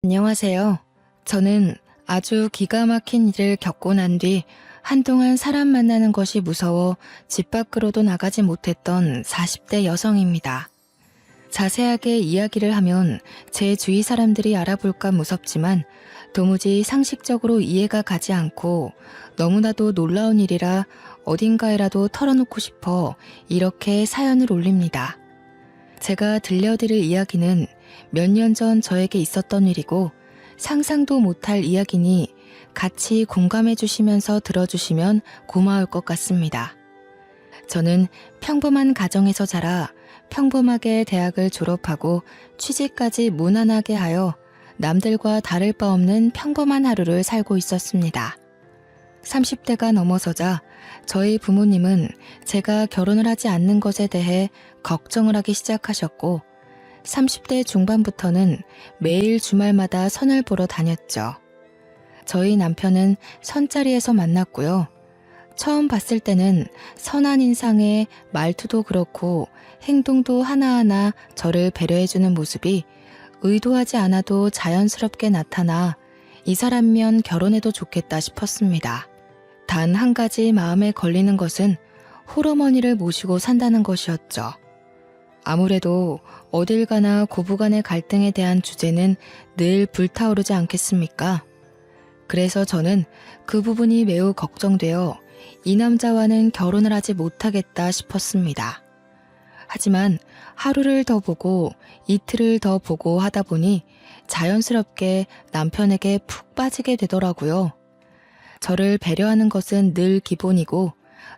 안녕하세요. 저는 아주 기가 막힌 일을 겪고 난 뒤 한동안 사람 만나는 것이 무서워 집 밖으로도 나가지 못했던 40대 여성입니다. 자세하게 이야기를 하면 제 주위 사람들이 알아볼까 무섭지만 도무지 상식적으로 이해가 가지 않고 너무나도 놀라운 일이라 어딘가에라도 털어놓고 싶어 이렇게 사연을 올립니다. 제가 들려드릴 이야기는 몇 년 전 저에게 있었던 일이고 상상도 못할 이야기니 같이 공감해 주시면서 들어주시면 고마울 것 같습니다. 저는 평범한 가정에서 자라 평범하게 대학을 졸업하고 취직까지 무난하게 하여 남들과 다를 바 없는 평범한 하루를 살고 있었습니다. 30대가 넘어서자 저희 부모님은 제가 결혼을 하지 않는 것에 대해 걱정을 하기 시작하셨고 30대 중반부터는 매일 주말마다 선을 보러 다녔죠. 저희 남편은 선자리에서 만났고요. 처음 봤을 때는 선한 인상에 말투도 그렇고 행동도 하나하나 저를 배려해주는 모습이 의도하지 않아도 자연스럽게 나타나 이 사람이면 결혼해도 좋겠다 싶었습니다. 단 한 가지 마음에 걸리는 것은 홀어머니를 모시고 산다는 것이었죠. 아무래도 어딜 가나 고부간의 갈등에 대한 주제는 늘 불타오르지 않겠습니까? 그래서 저는 그 부분이 매우 걱정되어 이 남자와는 결혼을 하지 못하겠다 싶었습니다. 하지만 하루를 더 보고 이틀을 더 보고 하다 보니 자연스럽게 남편에게 푹 빠지게 되더라고요. 저를 배려하는 것은 늘 기본이고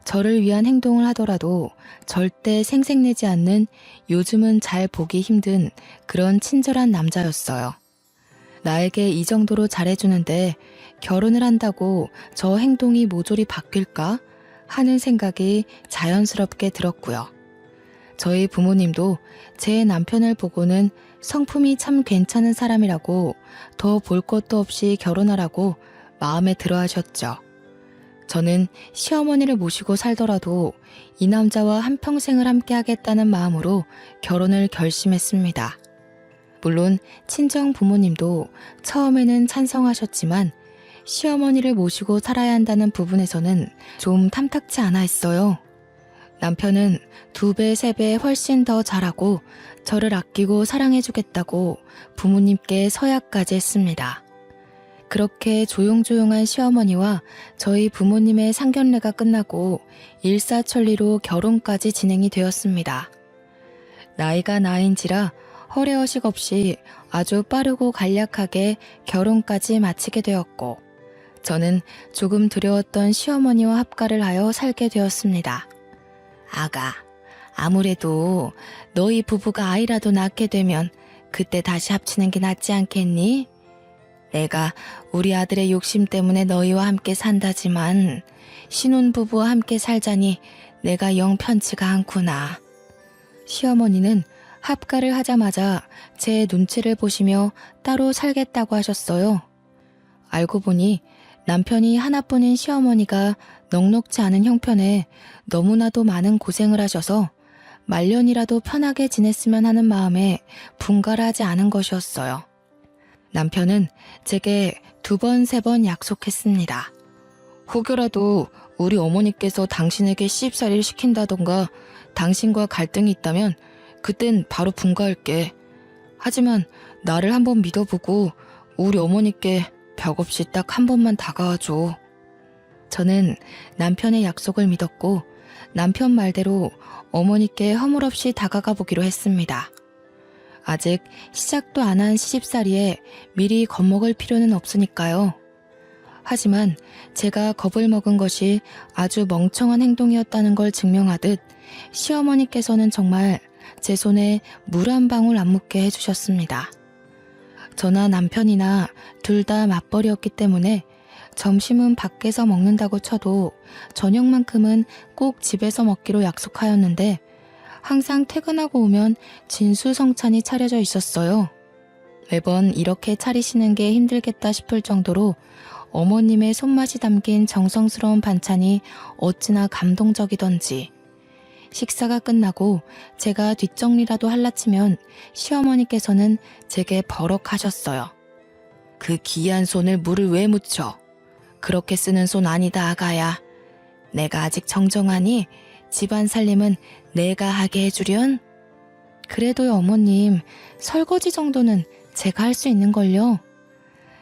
저를 위한 행동을 하더라도 절대 생색내지 않는 요즘은 잘 보기 힘든 그런 친절한 남자였어요. 나에게 이 정도로 잘해주는데 결혼을 한다고 저 행동이 모조리 바뀔까 하는 생각이 자연스럽게 들었고요. 저희 부모님도 제 남편을 보고는 성품이 참 괜찮은 사람이라고 더 볼 것도 없이 결혼하라고 마음에 들어 하셨죠. 저는 시어머니를 모시고 살더라도 이 남자와 한평생을 함께 하겠다는 마음으로 결혼을 결심했습니다. 물론 친정 부모님도 처음에는 찬성하셨지만 시어머니를 모시고 살아야 한다는 부분에서는 좀 탐탁치 않아 했어요. 남편은 2배, 3배 훨씬 더 잘하고 저를 아끼고 사랑해주겠다고 부모님께 서약까지 했습니다. 그렇게 조용조용한 시어머니와 저희 부모님의 상견례가 끝나고 일사천리로 결혼까지 진행이 되었습니다. 나이가 나인지라 허례허식 없이 아주 빠르고 간략하게 결혼까지 마치게 되었고 저는 조금 두려웠던 시어머니와 합가를 하여 살게 되었습니다. 아가, 아무래도 너희 부부가 아이라도 낳게 되면 그때 다시 합치는 게 낫지 않겠니? 내가 우리 아들의 욕심 때문에 너희와 함께 산다지만 신혼부부와 함께 살자니 내가 영 편치가 않구나. 시어머니는 합가를 하자마자 제 눈치를 보시며 따로 살겠다고 하셨어요. 알고 보니 남편이 하나뿐인 시어머니가 넉넉지 않은 형편에 너무나도 많은 고생을 하셔서 말년이라도 편하게 지냈으면 하는 마음에 분가를 하지 않은 것이었어요. 남편은 제게 2번, 3번 약속했습니다. 혹여라도 우리 어머니께서 당신에게 시집살이를 시킨다던가 당신과 갈등이 있다면 그땐 바로 분가할게. 하지만 나를 한번 믿어보고 우리 어머니께 벽 없이 딱 한 번만 다가와줘. 저는 남편의 약속을 믿었고 남편 말대로 어머니께 허물없이 다가가 보기로 했습니다. 아직 시작도 안 한 시집살이에 미리 겁먹을 필요는 없으니까요. 하지만 제가 겁을 먹은 것이 아주 멍청한 행동이었다는 걸 증명하듯 시어머니께서는 정말 제 손에 물 한 방울 안 묻게 해주셨습니다. 저나 남편이나 둘 다 맞벌이였기 때문에 점심은 밖에서 먹는다고 쳐도 저녁만큼은 꼭 집에서 먹기로 약속하였는데 항상 퇴근하고 오면 진수성찬이 차려져 있었어요. 매번 이렇게 차리시는 게 힘들겠다 싶을 정도로 어머님의 손맛이 담긴 정성스러운 반찬이 어찌나 감동적이던지 식사가 끝나고 제가 뒷정리라도 할라치면 시어머니께서는 제게 버럭하셨어요. 그 귀한 손을 물을 왜 묻혀? 그렇게 쓰는 손 아니다, 아가야. 내가 아직 정정하니 집안 살림은 내가 하게 해주련? 그래도요, 어머님. 설거지 정도는 제가 할 수 있는걸요.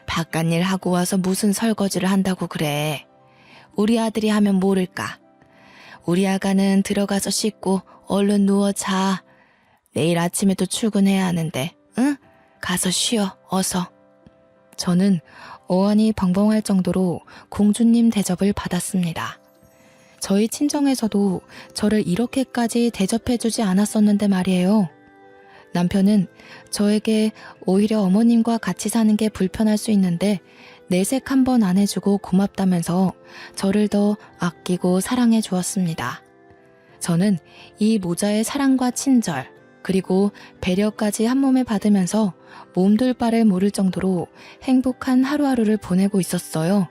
바깥일 하고 와서 무슨 설거지를 한다고 그래. 우리 아들이 하면 모를까. 우리 아가는 들어가서 씻고 얼른 누워 자. 내일 아침에도 출근해야 하는데, 응? 가서 쉬어, 어서. 저는 어안이 벙벙할 정도로 공주님 대접을 받았습니다. 저희 친정에서도 저를 이렇게까지 대접해주지 않았었는데 말이에요. 남편은 저에게 오히려 어머님과 같이 사는 게 불편할 수 있는데 내색 한 번 안 해주고 고맙다면서 저를 더 아끼고 사랑해 주었습니다. 저는 이 모자의 사랑과 친절 그리고 배려까지 한 몸에 받으면서 몸둘 바를 모를 정도로 행복한 하루하루를 보내고 있었어요.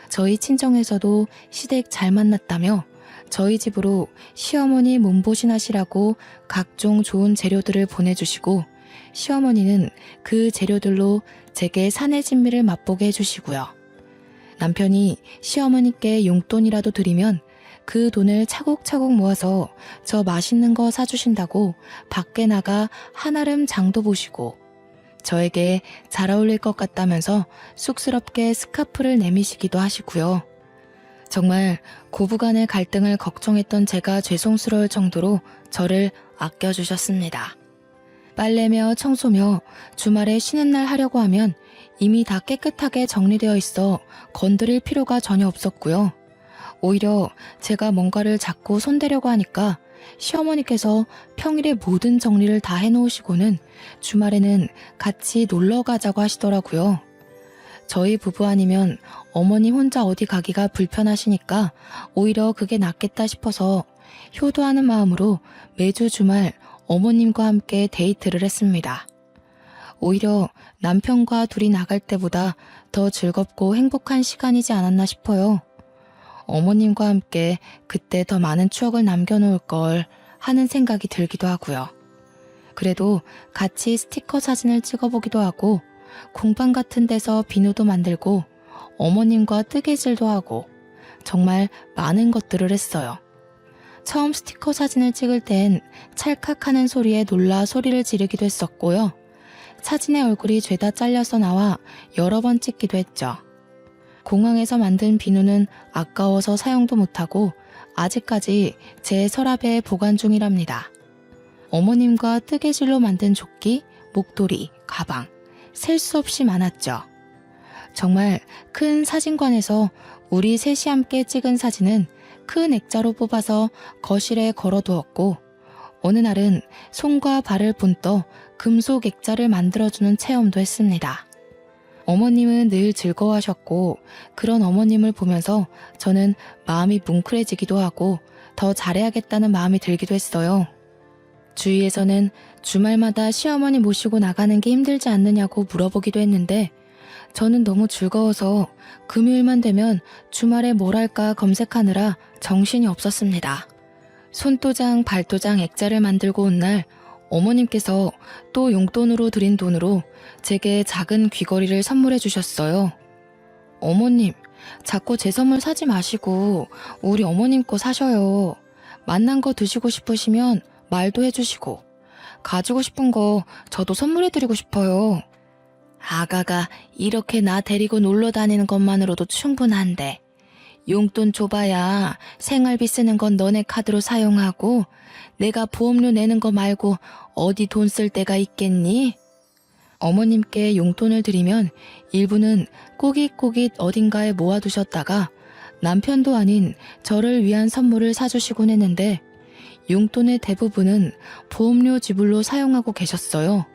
저희 친정에서도 시댁 잘 만났다며 저희 집으로 시어머니 몸보신하시라고 각종 좋은 재료들을 보내주시고 시어머니는 그 재료들로 제게 사내 진미를 맛보게 해주시고요. 남편이 시어머니께 용돈이라도 드리면 그 돈을 차곡차곡 모아서 저 맛있는 거 사주신다고 밖에 나가 한아름 장도 보시고 저에게 잘 어울릴 것 같다면서 쑥스럽게 스카프를 내미시기도 하시고요. 정말 고부간의 갈등을 걱정했던 제가 죄송스러울 정도로 저를 아껴주셨습니다. 빨래며 청소며 주말에 쉬는 날 하려고 하면 이미 다 깨끗하게 정리되어 있어 건드릴 필요가 전혀 없었고요. 오히려 제가 뭔가를 자꾸 손대려고 하니까 시어머니께서 평일에 모든 정리를 다 해놓으시고는 주말에는 같이 놀러 가자고 하시더라고요. 저희 부부 아니면 어머니 혼자 어디 가기가 불편하시니까 오히려 그게 낫겠다 싶어서 효도하는 마음으로 매주 주말 어머님과 함께 데이트를 했습니다. 오히려 남편과 둘이 나갈 때보다 더 즐겁고 행복한 시간이지 않았나 싶어요. 어머님과 함께 그때 더 많은 추억을 남겨놓을 걸 하는 생각이 들기도 하고요. 그래도 같이 스티커 사진을 찍어보기도 하고 공방 같은 데서 비누도 만들고 어머님과 뜨개질도 하고 정말 많은 것들을 했어요. 처음 스티커 사진을 찍을 땐 찰칵하는 소리에 놀라 소리를 지르기도 했었고요. 사진의 얼굴이 죄다 잘려서 나와 여러 번 찍기도 했죠. 공항에서 만든 비누는 아까워서 사용도 못하고 아직까지 제 서랍에 보관 중이랍니다. 어머님과 뜨개질로 만든 조끼, 목도리, 가방, 셀 수 없이 많았죠. 정말 큰 사진관에서 우리 셋이 함께 찍은 사진은 큰 액자로 뽑아서 거실에 걸어두었고 어느 날은 손과 발을 분떠 금속 액자를 만들어주는 체험도 했습니다. 어머님은 늘 즐거워하셨고 그런 어머님을 보면서 저는 마음이 뭉클해지기도 하고 더 잘해야겠다는 마음이 들기도 했어요. 주위에서는 주말마다 시어머니 모시고 나가는 게 힘들지 않느냐고 물어보기도 했는데 저는 너무 즐거워서 금요일만 되면 주말에 뭘 할까 검색하느라 정신이 없었습니다. 손도장, 발도장, 액자를 만들고 온 날 어머님께서 또 용돈으로 드린 돈으로 제게 작은 귀걸이를 선물해 주셨어요. 어머님, 자꾸 제 선물 사지 마시고 우리 어머님 거 사셔요. 맛난 거 드시고 싶으시면 말도 해주시고 가지고 싶은 거 저도 선물해드리고 싶어요. 아가가 이렇게 나 데리고 놀러 다니는 것만으로도 충분한데 용돈 줘봐야 생활비 쓰는 건 너네 카드로 사용하고 내가 보험료 내는 거 말고 어디 돈 쓸 데가 있겠니? 어머님께 용돈을 드리면 일부는 꼬깃꼬깃 어딘가에 모아두셨다가 남편도 아닌 저를 위한 선물을 사주시곤 했는데 용돈의 대부분은 보험료 지불로 사용하고 계셨어요.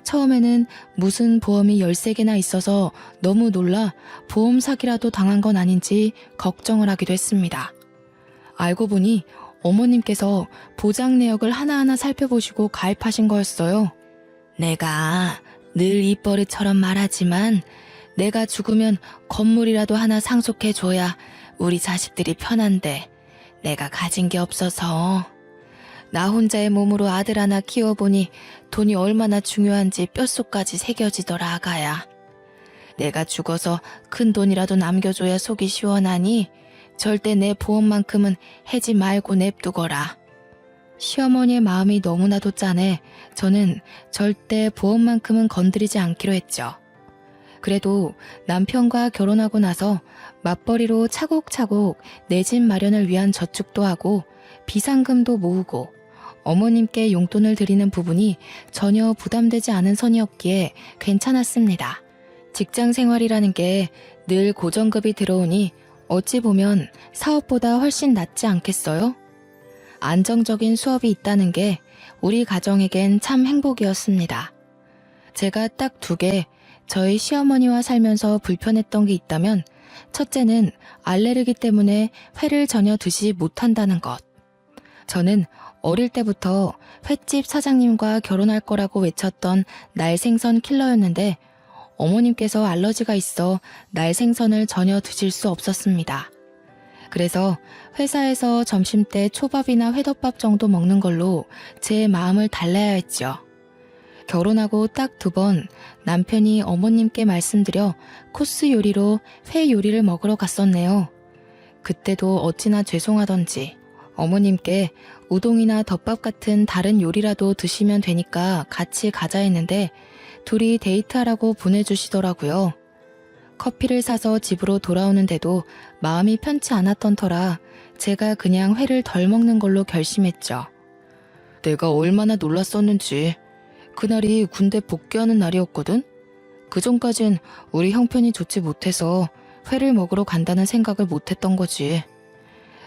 처음에는 무슨 보험이 13개나 있어서 너무 놀라 보험 사기라도 당한 건 아닌지 걱정을 하기도 했습니다. 알고 보니 어머님께서 보장 내역을 하나하나 살펴보시고 가입하신 거였어요. 내가 늘 입버릇처럼 말하지만 내가 죽으면 건물이라도 하나 상속해줘야 우리 자식들이 편한데 내가 가진 게 없어서 나 혼자의 몸으로 아들 하나 키워보니 돈이 얼마나 중요한지 뼛속까지 새겨지더라 아가야. 내가 죽어서 큰 돈이라도 남겨줘야 속이 시원하니 절대 내 보험만큼은 해지 말고 냅두거라. 시어머니의 마음이 너무나도 짠해 저는 절대 보험만큼은 건드리지 않기로 했죠. 그래도 남편과 결혼하고 나서 맞벌이로 차곡차곡 내 집 마련을 위한 저축도 하고 비상금도 모으고 어머님께 용돈을 드리는 부분이 전혀 부담되지 않은 선이었기에 괜찮았습니다. 직장 생활이라는 게 늘 고정급이 들어오니 어찌 보면 사업보다 훨씬 낫지 않겠어요? 안정적인 수업이 있다는 게 우리 가정에겐 참 행복이었습니다. 제가 딱 2개 저희 시어머니와 살면서 불편했던 게 있다면 첫째는 알레르기 때문에 회를 전혀 드시지 못한다는 것. 저는 어릴 때부터 횟집 사장님과 결혼할 거라고 외쳤던 날생선 킬러였는데 어머님께서 알러지가 있어 날생선을 전혀 드실 수 없었습니다. 그래서 회사에서 점심때 초밥이나 회덮밥 정도 먹는 걸로 제 마음을 달래야 했죠. 결혼하고 딱 2번 남편이 어머님께 말씀드려 코스 요리로 회 요리를 먹으러 갔었네요. 그때도 어찌나 죄송하던지 어머님께 우동이나 덮밥 같은 다른 요리라도 드시면 되니까 같이 가자 했는데 둘이 데이트하라고 보내주시더라고요. 커피를 사서 집으로 돌아오는데도 마음이 편치 않았던 터라 제가 그냥 회를 덜 먹는 걸로 결심했죠. 내가 얼마나 놀랐었는지. 그날이 군대 복귀하는 날이었거든? 그전까진 우리 형편이 좋지 못해서 회를 먹으러 간다는 생각을 못했던 거지.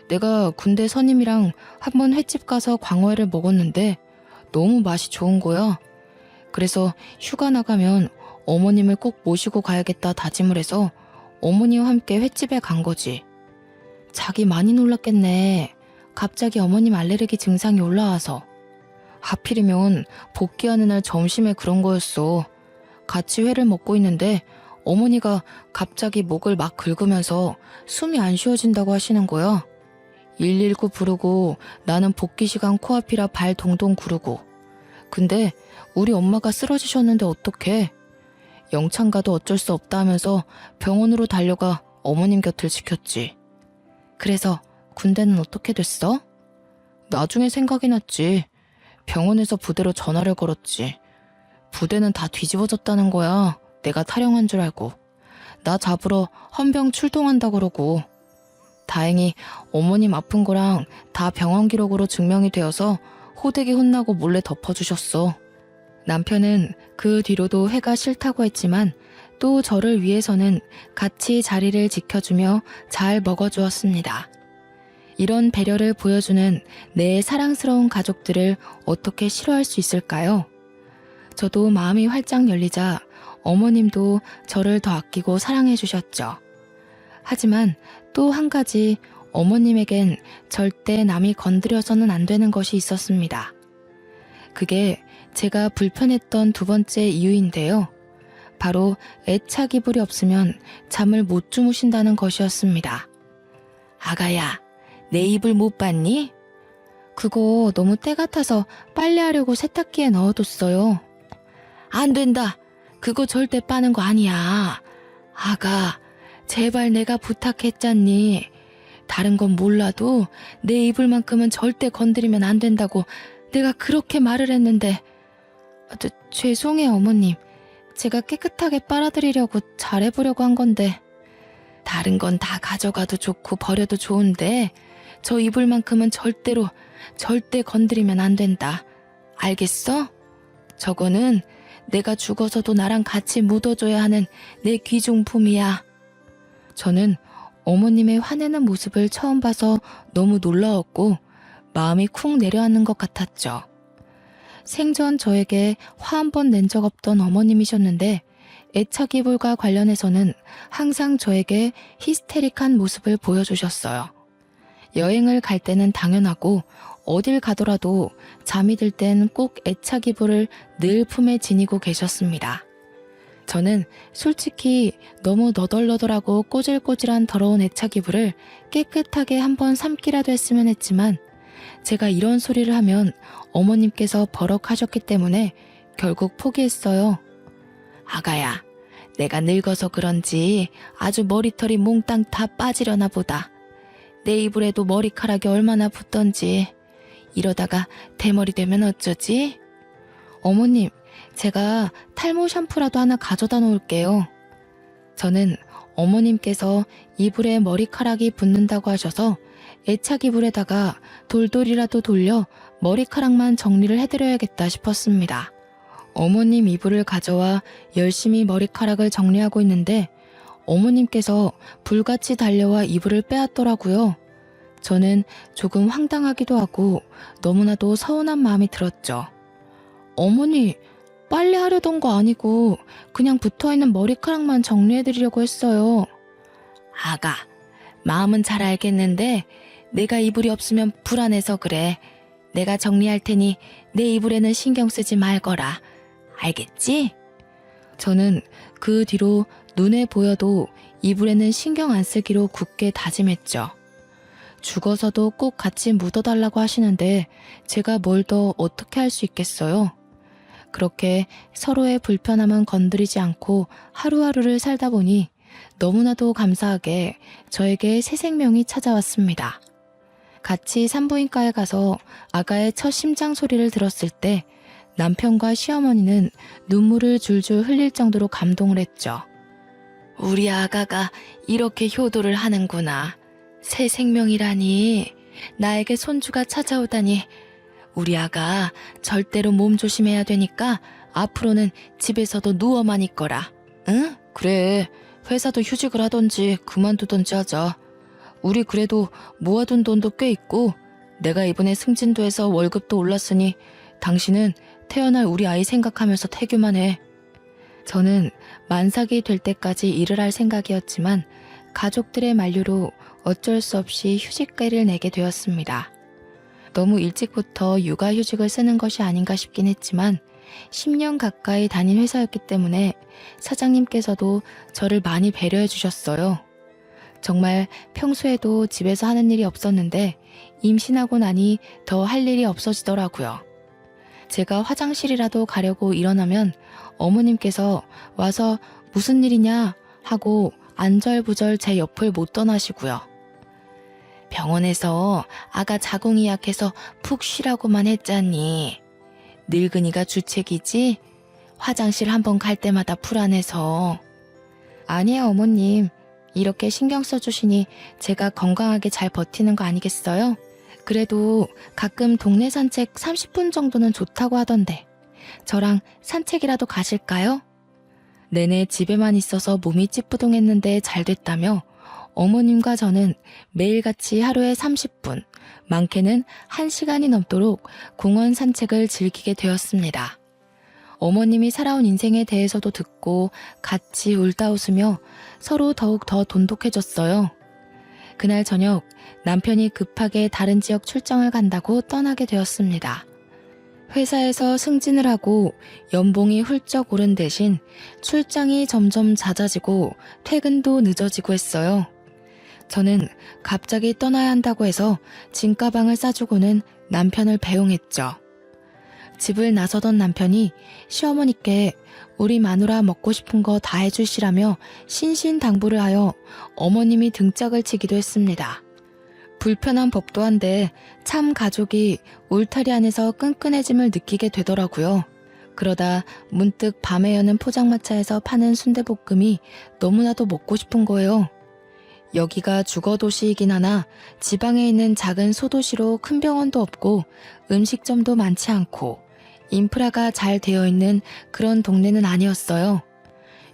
내가 군대 선임이랑 한번 횟집 가서 광어회를 먹었는데 너무 맛이 좋은 거야. 그래서 휴가 나가면 어머님을 꼭 모시고 가야겠다 다짐을 해서 어머니와 함께 횟집에 간 거지. 자기 많이 놀랐겠네. 갑자기 어머님 알레르기 증상이 올라와서. 하필이면 복귀하는 날 점심에 그런 거였어. 같이 회를 먹고 있는데 어머니가 갑자기 목을 막 긁으면서 숨이 안 쉬어진다고 하시는 거야. 119 부르고 나는 복귀 시간 코앞이라 발 동동 구르고. 근데 우리 엄마가 쓰러지셨는데 어떡해. 영창 가도 어쩔 수 없다 하면서 병원으로 달려가 어머님 곁을 지켰지. 그래서 군대는 어떻게 됐어? 나중에 생각이 났지. 병원에서 부대로 전화를 걸었지. 부대는 다 뒤집어졌다는 거야. 내가 탈영한 줄 알고. 나 잡으러 헌병 출동한다 그러고. 다행히 어머님 아픈 거랑 다 병원 기록으로 증명이 되어서 호되게 혼나고 몰래 덮어주셨어. 남편은 그 뒤로도 회가 싫다고 했지만 또 저를 위해서는 같이 자리를 지켜주며 잘 먹어주었습니다. 이런 배려를 보여주는 내 사랑스러운 가족들을 어떻게 싫어할 수 있을까요? 저도 마음이 활짝 열리자 어머님도 저를 더 아끼고 사랑해 주셨죠. 하지만 또 한 가지 어머님에겐 절대 남이 건드려서는 안 되는 것이 있었습니다. 그게 제가 불편했던 2번째 이유인데요. 바로 애착 이불이 없으면 잠을 못 주무신다는 것이었습니다. 아가야, 내 이불 못 봤니? 그거 너무 때 같아서 빨래하려고 세탁기에 넣어뒀어요. 안 된다. 그거 절대 빠는 거 아니야. 아가, 제발 내가 부탁했잖니. 다른 건 몰라도 내 이불만큼은 절대 건드리면 안 된다고 내가 그렇게 말을 했는데. 죄송해요 어머님. 제가 깨끗하게 빨아드리려고 잘해보려고 한 건데. 다른 건 다 가져가도 좋고 버려도 좋은데 저 이불만큼은 절대 건드리면 안 된다. 알겠어? 저거는 내가 죽어서도 나랑 같이 묻어줘야 하는 내 귀중품이야. 저는 어머님의 화내는 모습을 처음 봐서 너무 놀라웠고 마음이 쿵 내려앉는 것 같았죠. 생전 저에게 화 한 번 낸 적 없던 어머님이셨는데 애착 이불과 관련해서는 항상 저에게 히스테릭한 모습을 보여주셨어요. 여행을 갈 때는 당연하고 어딜 가더라도 잠이 들 땐 꼭 애착 이불을 늘 품에 지니고 계셨습니다. 저는 솔직히 너무 너덜너덜하고 꼬질꼬질한 더러운 애착 이불을 깨끗하게 한번 삶기라도 했으면 했지만 제가 이런 소리를 하면 어머님께서 버럭하셨기 때문에 결국 포기했어요. 아가야, 내가 늙어서 그런지 아주 머리털이 몽땅 다 빠지려나 보다. 내 이불에도 머리카락이 얼마나 붙던지. 이러다가 대머리 되면 어쩌지? 어머님, 제가 탈모 샴푸라도 하나 가져다 놓을게요. 저는 어머님께서 이불에 머리카락이 붙는다고 하셔서 애착 이불에다가 돌돌이라도 돌려 머리카락만 정리를 해드려야겠다 싶었습니다. 어머님 이불을 가져와 열심히 머리카락을 정리하고 있는데 어머님께서 불같이 달려와 이불을 빼앗더라고요. 저는 조금 황당하기도 하고 너무나도 서운한 마음이 들었죠. 어머니, 빨래 하려던 거 아니고 그냥 붙어있는 머리카락만 정리해드리려고 했어요. 아가, 마음은 잘 알겠는데 내가 이불이 없으면 불안해서 그래. 내가 정리할 테니 내 이불에는 신경 쓰지 말거라. 알겠지? 저는 그 뒤로 눈에 보여도 이불에는 신경 안 쓰기로 굳게 다짐했죠. 죽어서도 꼭 같이 묻어달라고 하시는데 제가 뭘 더 어떻게 할 수 있겠어요? 그렇게 서로의 불편함은 건드리지 않고 하루하루를 살다 보니 너무나도 감사하게 저에게 새 생명이 찾아왔습니다. 같이 산부인과에 가서 아가의 첫 심장 소리를 들었을 때 남편과 시어머니는 눈물을 줄줄 흘릴 정도로 감동을 했죠. 우리 아가가 이렇게 효도를 하는구나. 새 생명이라니. 나에게 손주가 찾아오다니. 우리 아가 절대로 몸 조심해야 되니까 앞으로는 집에서도 누워만 있거라. 응? 그래. 회사도 휴직을 하던지 그만두던지 하자. 우리 그래도 모아둔 돈도 꽤 있고 내가 이번에 승진도해서 월급도 올랐으니 당신은 태어날 우리 아이 생각하면서 태교만 해. 저는 만삭이 될 때까지 일을 할 생각이었지만 가족들의 만류로 어쩔 수 없이 휴직계를 내게 되었습니다. 너무 일찍부터 육아휴직을 쓰는 것이 아닌가 싶긴 했지만 10년 가까이 다닌 회사였기 때문에 사장님께서도 저를 많이 배려해 주셨어요. 정말 평소에도 집에서 하는 일이 없었는데 임신하고 나니 더 할 일이 없어지더라고요. 제가 화장실이라도 가려고 일어나면 어머님께서 와서 무슨 일이냐 하고 안절부절 제 옆을 못 떠나시고요. 병원에서 아가 자궁이 약해서 푹 쉬라고만 했잖니. 늙은이가 주책이지? 화장실 한번 갈 때마다 불안해서. 아니에요, 어머님. 이렇게 신경 써주시니 제가 건강하게 잘 버티는 거 아니겠어요? 그래도 가끔 동네 산책 30분 정도는 좋다고 하던데 저랑 산책이라도 가실까요? 내내 집에만 있어서 몸이 찌뿌둥했는데 잘 됐다며 어머님과 저는 매일같이 하루에 30분, 많게는 1시간이 넘도록 공원 산책을 즐기게 되었습니다. 어머님이 살아온 인생에 대해서도 듣고 같이 울다 웃으며 서로 더욱 더 돈독해졌어요. 그날 저녁 남편이 급하게 다른 지역 출장을 간다고 떠나게 되었습니다. 회사에서 승진을 하고 연봉이 훌쩍 오른 대신 출장이 점점 잦아지고 퇴근도 늦어지고 했어요. 저는 갑자기 떠나야 한다고 해서 짐가방을 싸주고는 남편을 배웅했죠. 집을 나서던 남편이 시어머니께 우리 마누라 먹고 싶은 거 다 해주시라며 신신당부를 하여 어머님이 등짝을 치기도 했습니다. 불편한 법도 한데 참 가족이 울타리 안에서 끈끈해짐을 느끼게 되더라고요. 그러다 문득 밤에 여는 포장마차에서 파는 순대볶음이 너무나도 먹고 싶은 거예요. 여기가 주거도시이긴 하나 지방에 있는 작은 소도시로 큰 병원도 없고 음식점도 많지 않고 인프라가 잘 되어 있는 그런 동네는 아니었어요.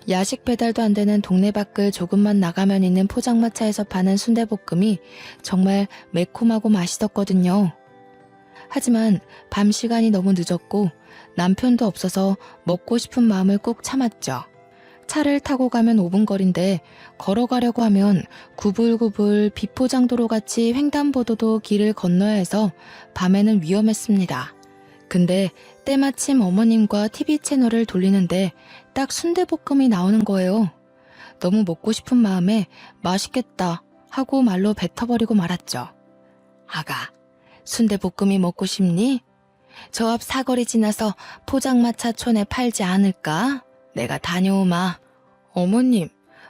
야식 배달도 안 되는 동네 밖을 조금만 나가면 있는 포장마차에서 파는 순대볶음이 정말 매콤하고 맛있었거든요. 하지만 밤 시간이 너무 늦었고 남편도 없어서 먹고 싶은 마음을 꼭 참았죠. 차를 타고 가면 5분 거리인데 걸어가려고 하면 구불구불 비포장도로 같이 횡단보도도 길을 건너야 해서 밤에는 위험했습니다. 근데 때마침 어머님과 TV 채널을 돌리는데 딱 순대볶음이 나오는 거예요. 너무 먹고 싶은 마음에 맛있겠다 하고 말로 뱉어버리고 말았죠. 아가, 순대볶음이 먹고 싶니? 저 앞 사거리 지나서 포장마차촌에 팔지 않을까? 내가 다녀오마. 어머님,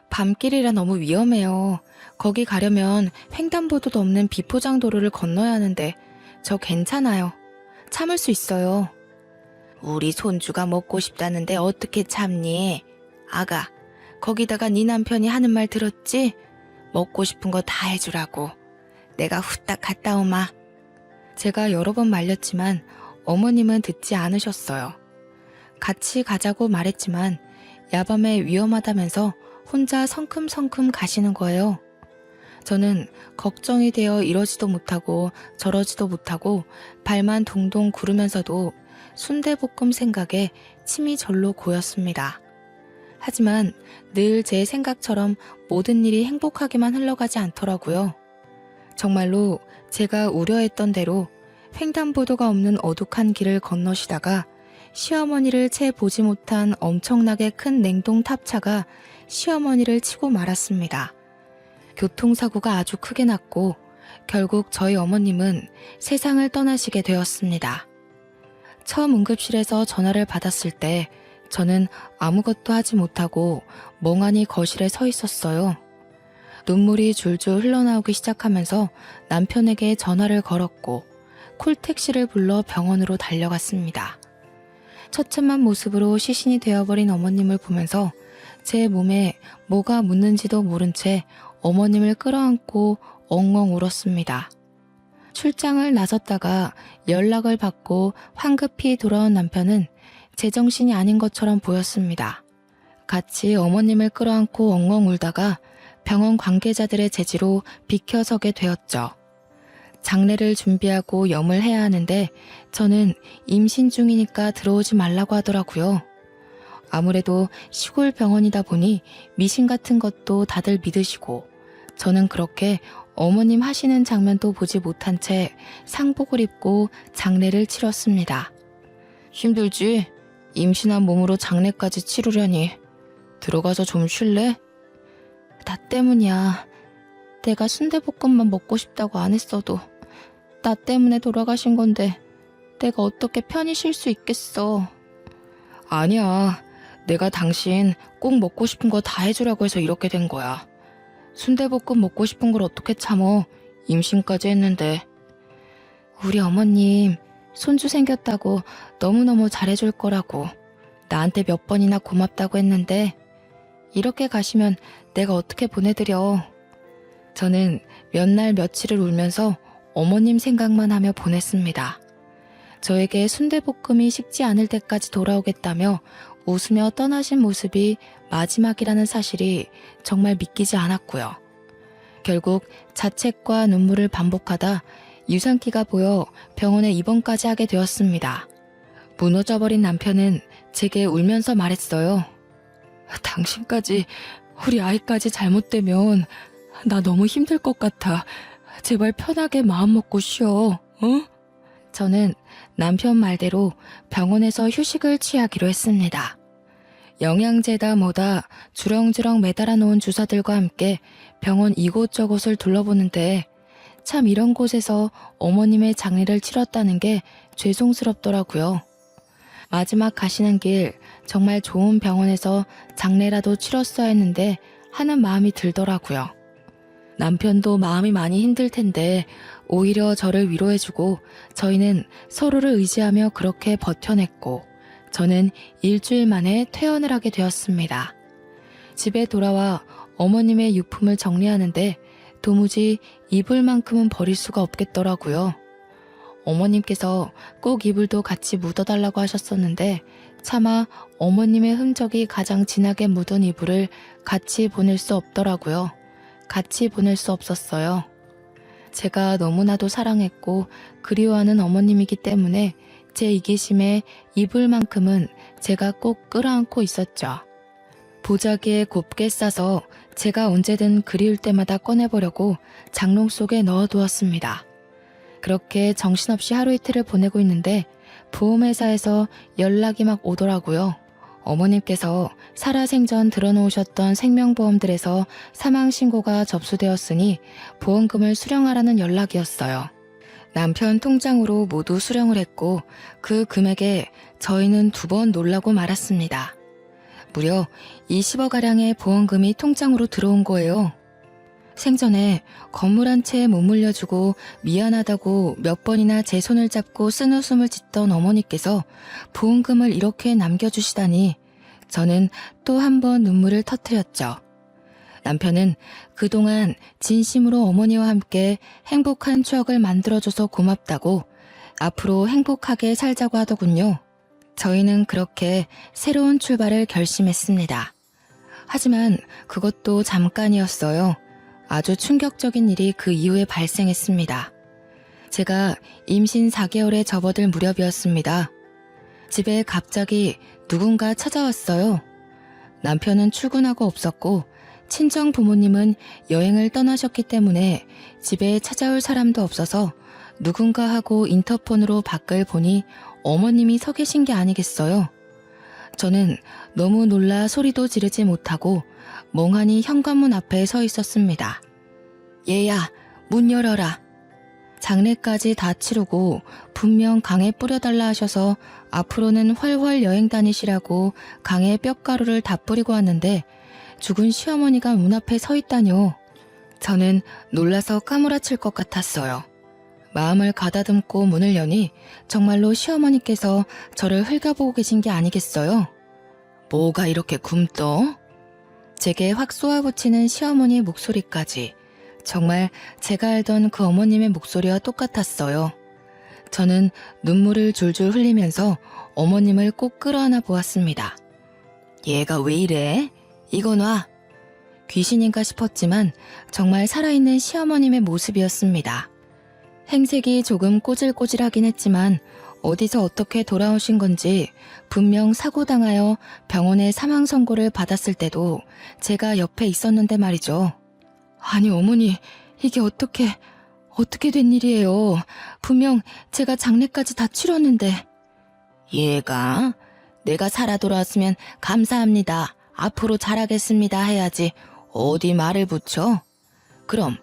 밤길이라 너무 위험해요. 거기 가려면 횡단보도도 없는 비포장도로를 건너야 하는데 저 괜찮아요. 참을 수 있어요. 우리 손주가 먹고 싶다는데 어떻게 참니? 아가, 거기다가 네 남편이 하는 말 들었지? 먹고 싶은 거 다 해주라고. 내가 후딱 갔다 오마. 제가 여러 번 말렸지만 어머님은 듣지 않으셨어요. 같이 가자고 말했지만 야밤에 위험하다면서 혼자 성큼성큼 가시는 거예요. 저는 걱정이 되어 이러지도 못하고 저러지도 못하고 발만 동동 구르면서도 순대볶음 생각에 침이 절로 고였습니다. 하지만 늘 제 생각처럼 모든 일이 행복하게만 흘러가지 않더라고요. 정말로 제가 우려했던 대로 횡단보도가 없는 어둑한 길을 건너시다가 시어머니를 채 보지 못한 엄청나게 큰 냉동 탑차가 시어머니를 치고 말았습니다. 교통사고가 아주 크게 났고 결국 저희 어머님은 세상을 떠나시게 되었습니다. 처음 응급실에서 전화를 받았을 때 저는 아무것도 하지 못하고 멍하니 거실에 서 있었어요. 눈물이 줄줄 흘러나오기 시작하면서 남편에게 전화를 걸었고 콜택시를 불러 병원으로 달려갔습니다. 처참한 모습으로 시신이 되어버린 어머님을 보면서 제 몸에 뭐가 묻는지도 모른 채 어머님을 끌어안고 엉엉 울었습니다. 출장을 나섰다가 연락을 받고 황급히 돌아온 남편은 제정신이 아닌 것처럼 보였습니다. 같이 어머님을 끌어안고 엉엉 울다가 병원 관계자들의 제지로 비켜서게 되었죠. 장례를 준비하고 염을 해야 하는데 저는 임신 중이니까 들어오지 말라고 하더라고요. 아무래도 시골 병원이다 보니 미신 같은 것도 다들 믿으시고 저는 그렇게 어머님 하시는 장면도 보지 못한 채 상복을 입고 장례를 치렀습니다. 힘들지? 임신한 몸으로 장례까지 치르려니. 들어가서 좀 쉴래? 나 때문이야. 내가 순대볶음만 먹고 싶다고 안 했어도 나 때문에 돌아가신 건데 내가 어떻게 편히 쉴 수 있겠어. 아니야. 내가 당신 꼭 먹고 싶은 거 다 해주라고 해서 이렇게 된 거야. 순대볶음 먹고 싶은 걸 어떻게 참어. 임신까지 했는데. 우리 어머님 손주 생겼다고 너무너무 잘해줄 거라고 나한테 몇 번이나 고맙다고 했는데 이렇게 가시면 내가 어떻게 보내드려. 저는 몇 날 며칠을 울면서 어머님 생각만 하며 보냈습니다. 저에게 순대볶음이 식지 않을 때까지 돌아오겠다며 웃으며 떠나신 모습이 마지막이라는 사실이 정말 믿기지 않았고요. 결국 자책과 눈물을 반복하다 유산기가 보여 병원에 입원까지 하게 되었습니다. 무너져버린 남편은 제게 울면서 말했어요. 당신까지 우리 아이까지 잘못되면 나 너무 힘들 것 같아. 제발 편하게 마음 먹고 쉬어. 응? 저는 남편 말대로 병원에서 휴식을 취하기로 했습니다. 영양제다 뭐다 주렁주렁 매달아 놓은 주사들과 함께 병원 이곳저곳을 둘러보는데 참 이런 곳에서 어머님의 장례를 치렀다는 게 죄송스럽더라고요. 마지막 가시는 길 정말 좋은 병원에서 장례라도 치렀어야 했는데 하는 마음이 들더라고요. 남편도 마음이 많이 힘들 텐데 오히려 저를 위로해주고 저희는 서로를 의지하며 그렇게 버텨냈고 저는 일주일 만에 퇴원을 하게 되었습니다. 집에 돌아와 어머님의 유품을 정리하는데 도무지 이불만큼은 버릴 수가 없겠더라고요. 어머님께서 꼭 이불도 같이 묻어달라고 하셨었는데 차마 어머님의 흔적이 가장 진하게 묻은 이불을 같이 보낼 수 없더라고요. 같이 보낼 수 없었어요. 제가 너무나도 사랑했고 그리워하는 어머님이기 때문에 제 이기심에 이불만큼은 제가 꼭 끌어안고 있었죠. 보자기에 곱게 싸서 제가 언제든 그리울 때마다 꺼내보려고 장롱 속에 넣어두었습니다. 그렇게 정신없이 하루 이틀을 보내고 있는데 보험회사에서 연락이 막 오더라고요. 어머님께서 살아생전 들어놓으셨던 생명보험들에서 사망신고가 접수되었으니 보험금을 수령하라는 연락이었어요. 남편 통장으로 모두 수령을 했고 그 금액에 저희는 2번 놀라고 말았습니다. 무려 20억가량의 보험금이 통장으로 들어온 거예요. 생전에 건물 한 채에 못 물려주고 미안하다고 몇 번이나 제 손을 잡고 쓴웃음을 짓던 어머니께서 보험금을 이렇게 남겨주시다니 저는 또 한 번 눈물을 터뜨렸죠. 남편은 그동안 진심으로 어머니와 함께 행복한 추억을 만들어줘서 고맙다고 앞으로 행복하게 살자고 하더군요. 저희는 그렇게 새로운 출발을 결심했습니다. 하지만 그것도 잠깐이었어요. 아주 충격적인 일이 그 이후에 발생했습니다. 제가 임신 4개월에 접어들 무렵이었습니다. 집에 갑자기 누군가 찾아왔어요. 남편은 출근하고 없었고 친정 부모님은 여행을 떠나셨기 때문에 집에 찾아올 사람도 없어서 누군가 하고 인터폰으로 밖을 보니 어머님이 서 계신 게 아니겠어요. 저는 너무 놀라 소리도 지르지 못하고 멍하니 현관문 앞에 서 있었습니다. 얘야, 문 열어라. 장례까지 다 치르고 분명 강에 뿌려달라 하셔서 앞으로는 훨훨 여행 다니시라고 강에 뼈가루를 다 뿌리고 왔는데 죽은 시어머니가 문 앞에 서 있다뇨. 저는 놀라서 까무라칠 것 같았어요. 마음을 가다듬고 문을 여니 정말로 시어머니께서 저를 흘겨보고 계신 게 아니겠어요? 뭐가 이렇게 굼떠? 제게 확 쏘아붙이는 시어머니의 목소리까지 정말 제가 알던 그 어머님의 목소리와 똑같았어요. 저는 눈물을 줄줄 흘리면서 어머님을 꼭 끌어안아 보았습니다. 얘가 왜 이래? 이거 놔. 귀신인가 싶었지만 정말 살아있는 시어머님의 모습이었습니다. 행색이 조금 꼬질꼬질하긴 했지만 어디서 어떻게 돌아오신 건지 분명 사고당하여 병원에 사망 선고를 받았을 때도 제가 옆에 있었는데 말이죠. 아니 어머니, 이게 어떻게 된 일이에요? 분명 제가 장례까지 다 치렀는데. 얘가 내가 살아 돌아왔으면 감사합니다. 앞으로 잘하겠습니다 해야지 어디 말을 붙여? 그럼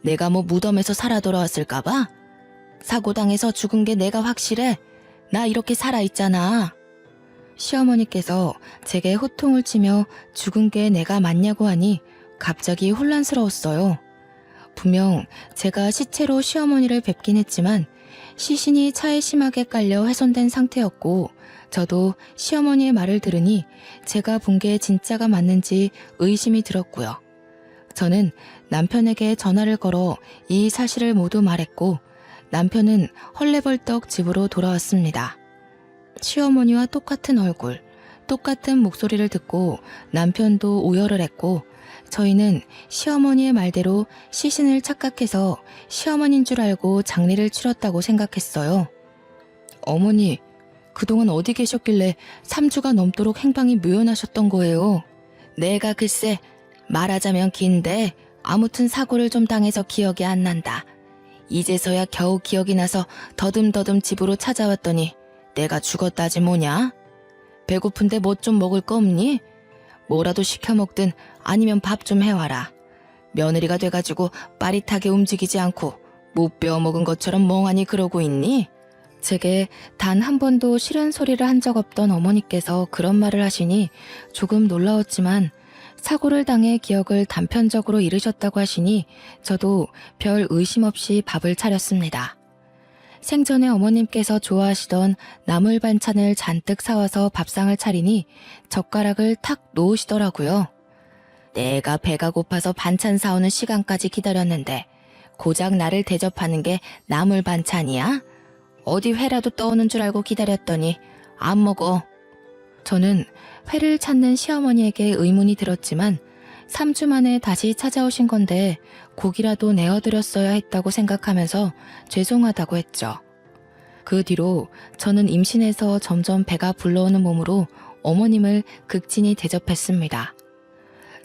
내가 뭐 무덤에서 살아 돌아왔을까봐? 사고당해서 죽은 게 내가 확실해? 나 이렇게 살아있잖아. 시어머니께서 제게 호통을 치며 죽은 게 내가 맞냐고 하니 갑자기 혼란스러웠어요. 분명 제가 시체로 시어머니를 뵙긴 했지만 시신이 차에 심하게 깔려 훼손된 상태였고 저도 시어머니의 말을 들으니 제가 본 게 진짜가 맞는지 의심이 들었고요. 저는 남편에게 전화를 걸어 이 사실을 모두 말했고 남편은 헐레벌떡 집으로 돌아왔습니다. 시어머니와 똑같은 얼굴, 똑같은 목소리를 듣고 남편도 오열을 했고 저희는 시어머니의 말대로 시신을 착각해서 시어머니인 줄 알고 장례를 치렀다고 생각했어요. 어머니, 그동안 어디 계셨길래 3주가 넘도록 행방이 묘연하셨던 거예요? 내가 글쎄 말하자면 긴데 아무튼 사고를 좀 당해서 기억이 안 난다. 이제서야 겨우 기억이 나서 더듬더듬 집으로 찾아왔더니 내가 죽었다지 뭐냐? 배고픈데 뭐 좀 먹을 거 없니? 뭐라도 시켜 먹든 아니면 밥 좀 해와라. 며느리가 돼가지고 빠릿하게 움직이지 않고 못 배워 먹은 것처럼 멍하니 그러고 있니? 제게 단 한 번도 싫은 소리를 한 적 없던 어머니께서 그런 말을 하시니 조금 놀라웠지만 사고를 당해 기억을 단편적으로 잃으셨다고 하시니 저도 별 의심 없이 밥을 차렸습니다. 생전에 어머님께서 좋아하시던 나물 반찬을 잔뜩 사와서 밥상을 차리니 젓가락을 탁 놓으시더라고요. 내가 배가 고파서 반찬 사오는 시간까지 기다렸는데 고작 나를 대접하는 게 나물 반찬이야? 어디 회라도 떠오는 줄 알고 기다렸더니 안 먹어. 저는 회를 찾는 시어머니에게 의문이 들었지만 3주 만에 다시 찾아오신 건데 고기라도 내어드렸어야 했다고 생각하면서 죄송하다고 했죠. 그 뒤로 저는 임신해서 점점 배가 불러오는 몸으로 어머님을 극진히 대접했습니다.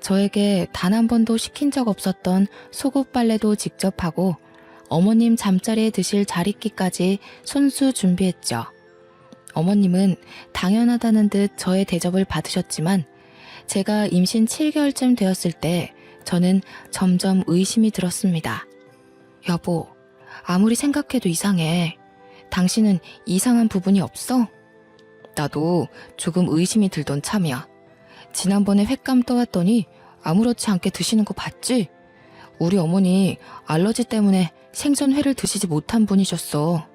저에게 단 한 번도 시킨 적 없었던 속옷 빨래도 직접 하고 어머님 잠자리에 드실 자리끼까지 손수 준비했죠. 어머님은 당연하다는 듯 저의 대접을 받으셨지만 제가 임신 7개월쯤 되었을 때 저는 점점 의심이 들었습니다. 여보, 아무리 생각해도 이상해. 당신은 이상한 부분이 없어? 나도 조금 의심이 들던 참이야. 지난번에 횟감 떠왔더니 아무렇지 않게 드시는 거 봤지? 우리 어머니 알러지 때문에 생선회를 드시지 못한 분이셨어.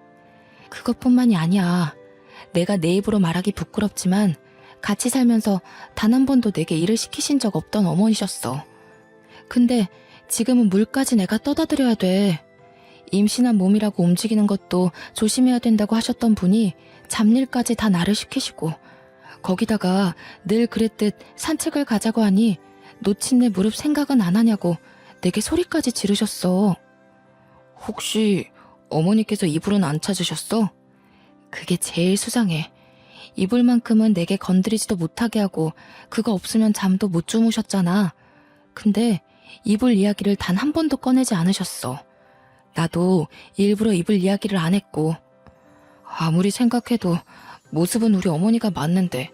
그것뿐만이 아니야. 내가 내 입으로 말하기 부끄럽지만 같이 살면서 단 한 번도 내게 일을 시키신 적 없던 어머니셨어. 근데 지금은 물까지 내가 떠다 드려야 돼. 임신한 몸이라고 움직이는 것도 조심해야 된다고 하셨던 분이 잡일까지 다 나를 시키시고, 거기다가 늘 그랬듯 산책을 가자고 하니 놓친 내 무릎 생각은 안 하냐고 내게 소리까지 지르셨어. 혹시 어머니께서 이불은 안 찾으셨어? 그게 제일 수상해. 이불만큼은 내게 건드리지도 못하게 하고 그거 없으면 잠도 못 주무셨잖아. 근데 이불 이야기를 단 한 번도 꺼내지 않으셨어. 나도 일부러 이불 이야기를 안 했고. 아무리 생각해도 모습은 우리 어머니가 맞는데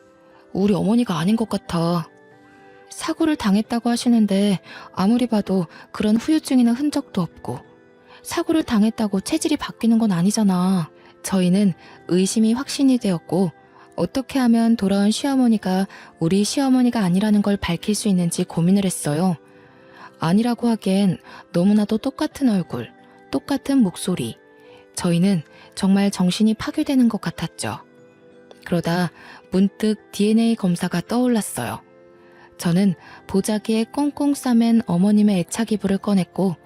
우리 어머니가 아닌 것 같아. 사고를 당했다고 하시는데 아무리 봐도 그런 후유증이나 흔적도 없고, 사고를 당했다고 체질이 바뀌는 건 아니잖아. 저희는 의심이 확신이 되었고, 어떻게 하면 돌아온 시어머니가 우리 시어머니가 아니라는 걸 밝힐 수 있는지 고민을 했어요. 아니라고 하기엔 너무나도 똑같은 얼굴, 똑같은 목소리. 저희는 정말 정신이 파괴되는 것 같았죠. 그러다 문득 DNA 검사가 떠올랐어요. 저는 보자기에 꽁꽁 싸맨 어머님의 애착 이불을 꺼냈고,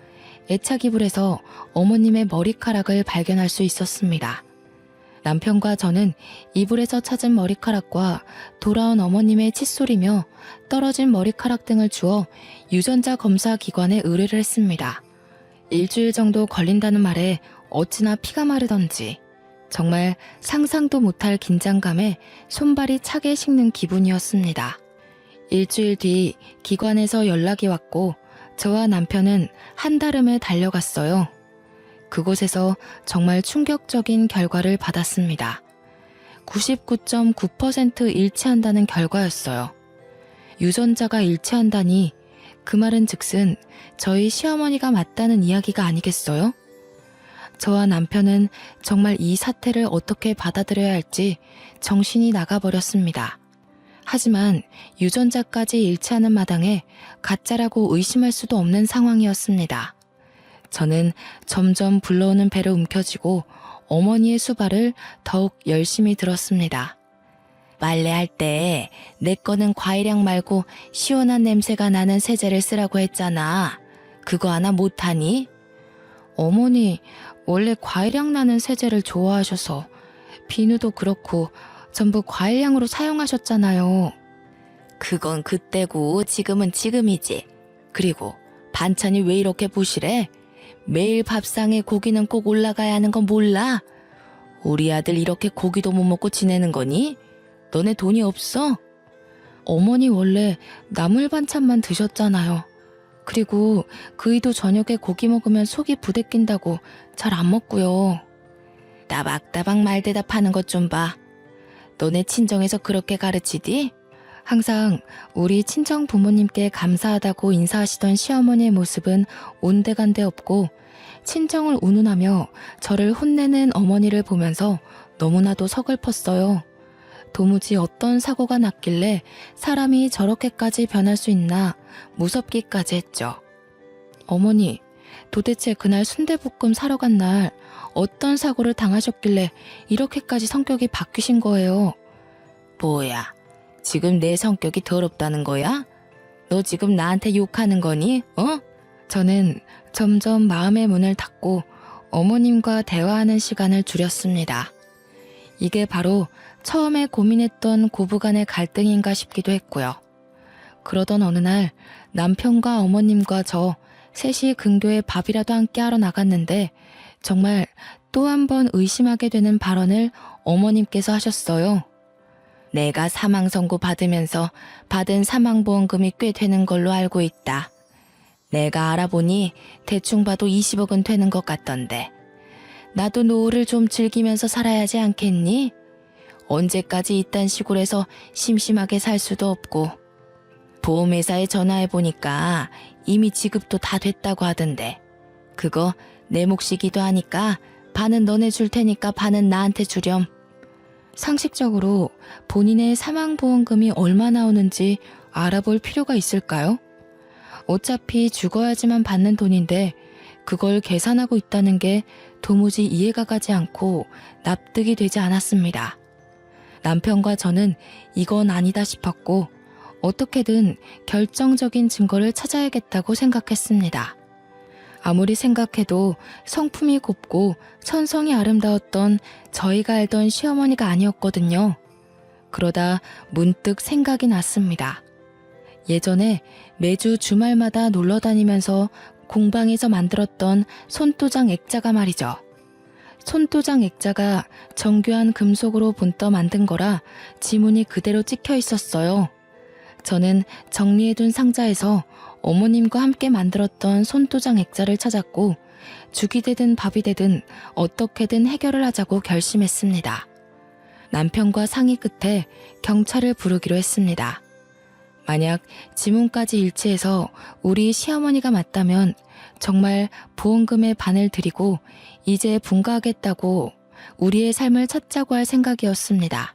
애착 이불에서 어머님의 머리카락을 발견할 수 있었습니다. 남편과 저는 이불에서 찾은 머리카락과 돌아온 어머님의 칫솔이며 떨어진 머리카락 등을 주워 유전자 검사 기관에 의뢰를 했습니다. 일주일 정도 걸린다는 말에 어찌나 피가 마르던지 정말 상상도 못할 긴장감에 손발이 차게 식는 기분이었습니다. 일주일 뒤 기관에서 연락이 왔고 저와 남편은 한달음에 달려갔어요. 그곳에서 정말 충격적인 결과를 받았습니다. 99.9% 일치한다는 결과였어요. 유전자가 일치한다니 그 말은 즉슨 저희 시어머니가 맞다는 이야기가 아니겠어요? 저와 남편은 정말 이 사태를 어떻게 받아들여야 할지 정신이 나가버렸습니다. 하지만 유전자까지 일치하는 마당에 가짜라고 의심할 수도 없는 상황이었습니다. 저는 점점 불러오는 배를 움켜쥐고 어머니의 수발을 더욱 열심히 들었습니다. 빨래할 때 내 거는 과일향 말고 시원한 냄새가 나는 세제를 쓰라고 했잖아. 그거 하나 못하니? 어머니 원래 과일향 나는 세제를 좋아하셔서 비누도 그렇고 전부 과일향으로 사용하셨잖아요. 그건 그때고 지금은 지금이지. 그리고 반찬이 왜 이렇게 부실해? 매일 밥상에 고기는 꼭 올라가야 하는 건 몰라? 우리 아들 이렇게 고기도 못 먹고 지내는 거니? 너네 돈이 없어? 어머니 원래 나물 반찬만 드셨잖아요. 그리고 그이도 저녁에 고기 먹으면 속이 부대낀다고 잘 안 먹고요. 따박따박 말대답하는 것 좀 봐. 너네 친정에서 그렇게 가르치디? 항상 우리 친정 부모님께 감사하다고 인사하시던 시어머니의 모습은 온데간데 없고, 친정을 운운하며 저를 혼내는 어머니를 보면서 너무나도 서글펐어요. 도무지 어떤 사고가 났길래 사람이 저렇게까지 변할 수 있나 무섭기까지 했죠. 어머니, 도대체 그날 순대볶음 사러 간 날 어떤 사고를 당하셨길래 이렇게까지 성격이 바뀌신 거예요? 뭐야, 지금 내 성격이 더럽다는 거야? 너 지금 나한테 욕하는 거니? 어? 저는 점점 마음의 문을 닫고 어머님과 대화하는 시간을 줄였습니다. 이게 바로 처음에 고민했던 고부간의 갈등인가 싶기도 했고요. 그러던 어느 날 남편과 어머님과 저 셋이 근교에 밥이라도 함께 하러 나갔는데 정말 또 한 번 의심하게 되는 발언을 어머님께서 하셨어요. 내가 사망 선고 받으면서 받은 사망보험금이 꽤 되는 걸로 알고 있다. 내가 알아보니 대충 봐도 20억은 되는 것 같던데. 나도 노후를 좀 즐기면서 살아야 하지 않겠니? 언제까지 이딴 시골에서 심심하게 살 수도 없고. 보험회사에 전화해보니까 이미 지급도 다 됐다고 하던데. 그거 내 몫이기도 하니까 반은 너네 줄 테니까 반은 나한테 주렴. 상식적으로 본인의 사망보험금이 얼마 나오는지 알아볼 필요가 있을까요? 어차피 죽어야지만 받는 돈인데 그걸 계산하고 있다는 게 도무지 이해가 가지 않고 납득이 되지 않았습니다. 남편과 저는 이건 아니다 싶었고 어떻게든 결정적인 증거를 찾아야겠다고 생각했습니다. 아무리 생각해도 성품이 곱고 천성이 아름다웠던 저희가 알던 시어머니가 아니었거든요. 그러다 문득 생각이 났습니다. 예전에 매주 주말마다 놀러 다니면서 공방에서 만들었던 손도장 액자가 말이죠. 손도장 액자가 정교한 금속으로 본떠 만든 거라 지문이 그대로 찍혀 있었어요. 저는 정리해둔 상자에서 어머님과 함께 만들었던 손도장 액자를 찾았고 죽이 되든 밥이 되든 어떻게든 해결을 하자고 결심했습니다. 남편과 상의 끝에 경찰을 부르기로 했습니다. 만약 지문까지 일치해서 우리 시어머니가 맞다면 정말 보험금의 반을 드리고 이제 분가하겠다고 우리의 삶을 찾자고 할 생각이었습니다.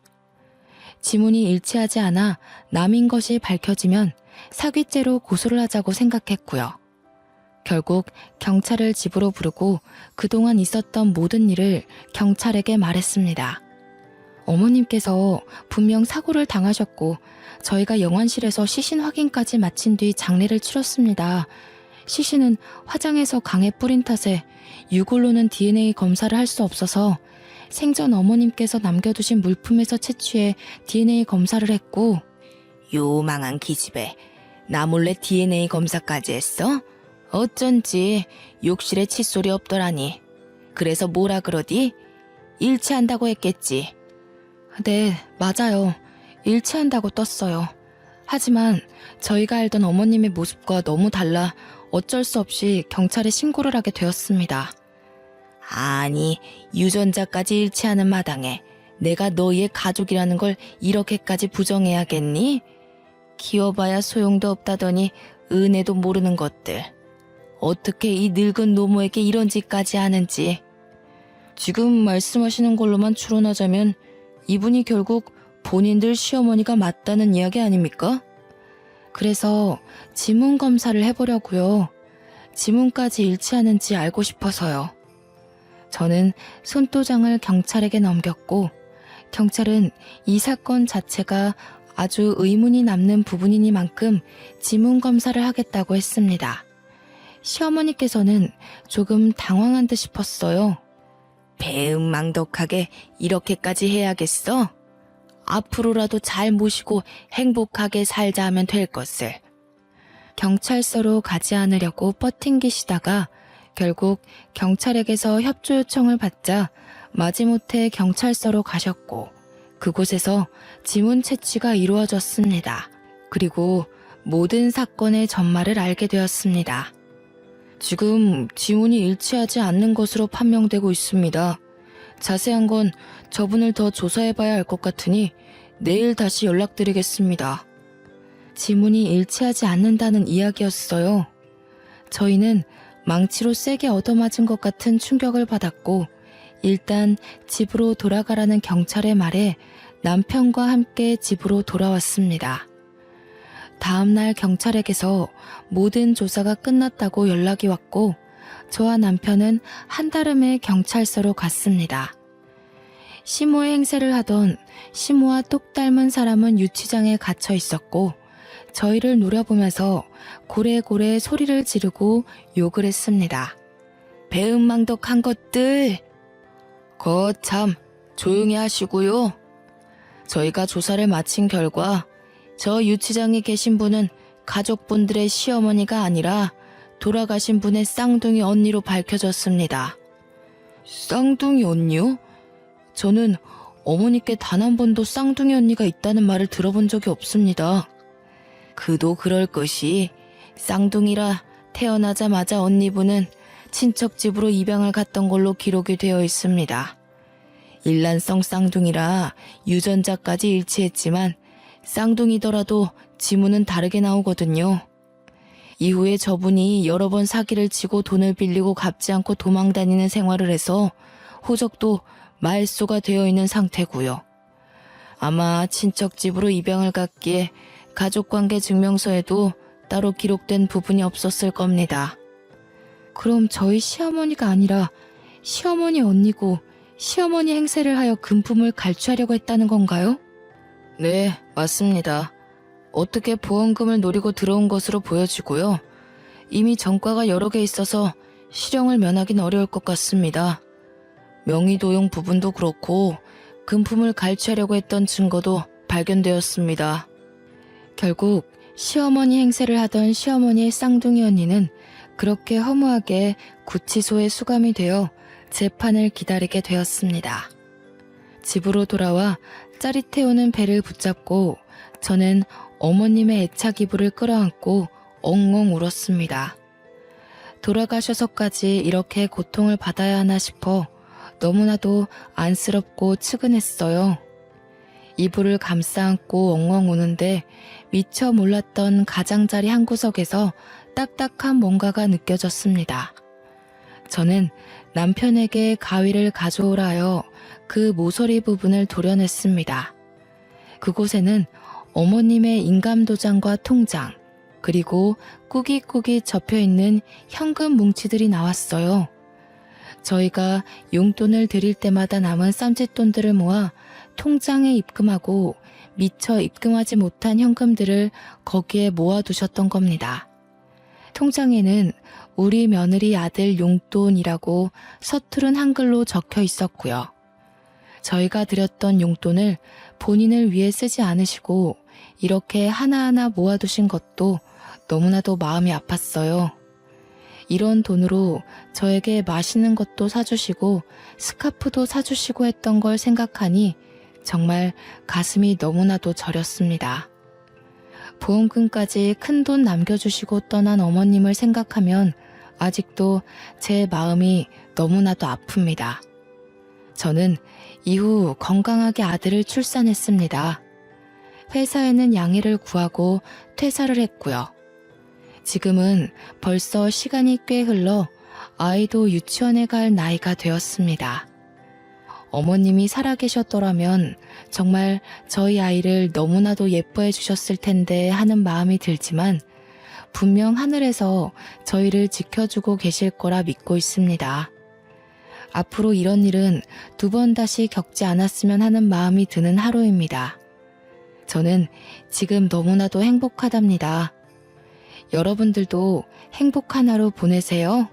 지문이 일치하지 않아 남인 것이 밝혀지면 사기죄로 고소를 하자고 생각했고요. 결국 경찰을 집으로 부르고 그동안 있었던 모든 일을 경찰에게 말했습니다. 어머님께서 분명 사고를 당하셨고 저희가 영안실에서 시신 확인까지 마친 뒤 장례를 치렀습니다. 시신은 화장해서 강에 뿌린 탓에 유골로는 DNA 검사를 할 수 없어서 생전 어머님께서 남겨두신 물품에서 채취해 DNA 검사를 했고 요망한 기집애 나 몰래 DNA 검사까지 했어? 어쩐지 욕실에 칫솔이 없더라니. 그래서 뭐라 그러디? 일치한다고 했겠지. 네, 맞아요. 일치한다고 떴어요. 하지만 저희가 알던 어머님의 모습과 너무 달라 어쩔 수 없이 경찰에 신고를 하게 되었습니다. 아니, 유전자까지 일치하는 마당에 내가 너희의 가족이라는 걸 이렇게까지 부정해야겠니? 키워봐야 소용도 없다더니 은혜도 모르는 것들. 어떻게 이 늙은 노모에게 이런 짓까지 하는지. 지금 말씀하시는 걸로만 추론하자면 이분이 결국 본인들 시어머니가 맞다는 이야기 아닙니까? 그래서 지문 검사를 해보려고요. 지문까지 일치하는지 알고 싶어서요. 저는 손도장을 경찰에게 넘겼고 경찰은 이 사건 자체가 아주 의문이 남는 부분이니만큼 지문 검사를 하겠다고 했습니다. 시어머니께서는 조금 당황한 듯 싶었어요. 배은망덕하게 이렇게까지 해야겠어? 앞으로라도 잘 모시고 행복하게 살자 하면 될 것을. 경찰서로 가지 않으려고 버팅기시다가 결국 경찰에게서 협조 요청을 받자 마지못해 경찰서로 가셨고 그곳에서 지문 채취가 이루어졌습니다. 그리고 모든 사건의 전말을 알게 되었습니다. 지금 지문이 일치하지 않는 것으로 판명되고 있습니다. 자세한 건 저분을 더 조사해봐야 할 것 같으니 내일 다시 연락드리겠습니다. 지문이 일치하지 않는다는 이야기였어요. 저희는 망치로 세게 얻어맞은 것 같은 충격을 받았고 일단 집으로 돌아가라는 경찰의 말에 남편과 함께 집으로 돌아왔습니다. 다음날 경찰에게서 모든 조사가 끝났다고 연락이 왔고 저와 남편은 한달음에 경찰서로 갔습니다. 시모의 행세를 하던 시모와 똑 닮은 사람은 유치장에 갇혀 있었고 저희를 노려보면서 고래고래 소리를 지르고 욕을 했습니다. 배은망덕한 것들! 거참 조용히 하시고요. 저희가 조사를 마친 결과 저 유치장에 계신 분은 가족분들의 시어머니가 아니라 돌아가신 분의 쌍둥이 언니로 밝혀졌습니다. 쌍둥이 언니요? 저는 어머니께 단 한 번도 쌍둥이 언니가 있다는 말을 들어본 적이 없습니다. 그도 그럴 것이 쌍둥이라 태어나자마자 언니분은 친척 집으로 입양을 갔던 걸로 기록이 되어 있습니다. 일란성 쌍둥이라 유전자까지 일치했지만 쌍둥이더라도 지문은 다르게 나오거든요. 이후에 저분이 여러 번 사기를 치고 돈을 빌리고 갚지 않고 도망다니는 생활을 해서 호적도 말소가 되어 있는 상태고요. 아마 친척 집으로 입양을 갔기에 가족관계 증명서에도 따로 기록된 부분이 없었을 겁니다. 그럼 저희 시어머니가 아니라 시어머니 언니고 시어머니 행세를 하여 금품을 갈취하려고 했다는 건가요? 네, 맞습니다. 어떻게 보험금을 노리고 들어온 것으로 보여지고요. 이미 전과가 여러 개 있어서 실형을 면하긴 어려울 것 같습니다. 명의도용 부분도 그렇고 금품을 갈취하려고 했던 증거도 발견되었습니다. 결국 시어머니 행세를 하던 시어머니의 쌍둥이 언니는 그렇게 허무하게 구치소에 수감이 되어 재판을 기다리게 되었습니다. 집으로 돌아와 짜릿해오는 배를 붙잡고 저는 어머님의 애착 이불을 끌어안고 엉엉 울었습니다. 돌아가셔서까지 이렇게 고통을 받아야 하나 싶어 너무나도 안쓰럽고 측은했어요. 이불을 감싸 안고 엉엉 우는데 미처 몰랐던 가장자리 한 구석에서 딱딱한 뭔가가 느껴졌습니다. 저는 남편에게 가위를 가져오라 하여 그 모서리 부분을 도려냈습니다. 그곳에는 어머님의 인감도장과 통장, 그리고 꾸깃꾸깃 접혀있는 현금 뭉치들이 나왔어요. 저희가 용돈을 드릴 때마다 남은 쌈짓돈들을 모아 통장에 입금하고 미처 입금하지 못한 현금들을 거기에 모아두셨던 겁니다. 통장에는 우리 며느리 아들 용돈이라고 서투른 한글로 적혀 있었고요. 저희가 드렸던 용돈을 본인을 위해 쓰지 않으시고 이렇게 하나하나 모아두신 것도 너무나도 마음이 아팠어요. 이런 돈으로 저에게 맛있는 것도 사주시고 스카프도 사주시고 했던 걸 생각하니 정말 가슴이 너무나도 저렸습니다. 보험금까지 큰돈 남겨주시고 떠난 어머님을 생각하면 아직도 제 마음이 너무나도 아픕니다. 저는 이후 건강하게 아들을 출산했습니다. 회사에는 양해를 구하고 퇴사를 했고요. 지금은 벌써 시간이 꽤 흘러 아이도 유치원에 갈 나이가 되었습니다. 어머님이 살아계셨더라면 정말 저희 아이를 너무나도 예뻐해 주셨을 텐데 하는 마음이 들지만 분명 하늘에서 저희를 지켜주고 계실 거라 믿고 있습니다. 앞으로 이런 일은 2번 다시 겪지 않았으면 하는 마음이 드는 하루입니다. 저는 지금 너무나도 행복하답니다. 여러분들도 행복한 하루 보내세요.